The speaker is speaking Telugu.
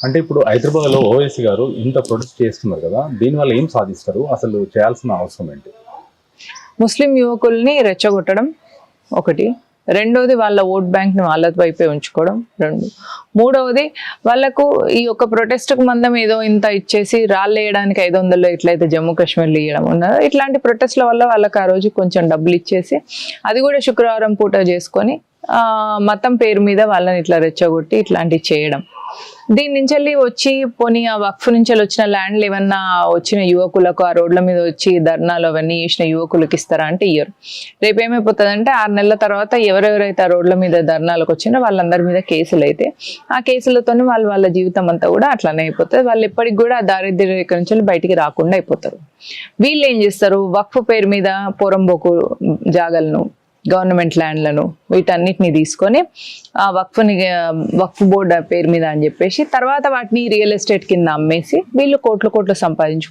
అంటే ఇప్పుడు హైదరాబాద్లో ఓవైసీ గారు ఇంత ప్రొటెస్ట్ చేస్తున్నారు కదా, దీనివల్ల ఏం సాధిస్తారు? అసలు చేయాల్సిన అవసరం ఏంటి? ముస్లిం యువకుల్ని రెచ్చగొట్టడం ఒకటి, రెండవది వాళ్ళ ఓట్ బ్యాంక్ని వాళ్ళ వైపే ఉంచుకోవడం రెండు, మూడవది వాళ్ళకు ఈ యొక్క ప్రొటెస్ట్కు మందం ఏదో ఇంత ఇచ్చేసి రాళ్ళు వేయడానికి 500 ఇట్లయితే జమ్మూ కాశ్మీర్లో ఇవ్వడం ఉన్నదో ఇట్లాంటి ప్రొటెస్ట్ల వల్ల వాళ్ళకి ఆ రోజు కొంచెం డబ్బులు ఇచ్చేసి అది కూడా శుక్రవారం పూట చేసుకొని మతం పేరు మీద వాళ్ళని ఇట్లా రెచ్చగొట్టి ఇట్లాంటివి చేయడం. దీని నుంచి వెళ్ళి వచ్చి పోనీ ఆ వక్ఫ్ నుంచి వచ్చిన ల్యాండ్లు ఏమన్నా వచ్చిన యువకులకు ఆ రోడ్ల మీద వచ్చి ధర్నాలు అవన్నీ చేసిన యువకులకి ఇస్తారా అంటే ఇయ్యరు. రేపు ఏమైపోతుందంటే 6 నెలల తర్వాత ఎవరెవరైతే ఆ రోడ్ల మీద ధర్నాలకు వచ్చినా వాళ్ళందరి మీద కేసులు అయితే ఆ కేసులతో వాళ్ళ జీవితం అంతా కూడా అట్లానే అయిపోతుంది. వాళ్ళు ఎప్పటికి కూడా ఆ దారిద్ర్య రేఖ నుంచి బయటికి రాకుండా అయిపోతారు. వీళ్ళు ఏం చేస్తారు, వక్ఫ్ పేరు మీద పోరంబోకు జాగలను, గవర్నమెంట్ ల్యాండ్లను వీటన్నిటిని తీసుకొని ఆ వక్ఫ్ బోర్డు పేరు మీద అని చెప్పేసి తర్వాత వాటిని రియల్ ఎస్టేట్ కింద అమ్మేసి వీళ్ళు కోట్లు సంపాదించుకుంటారు.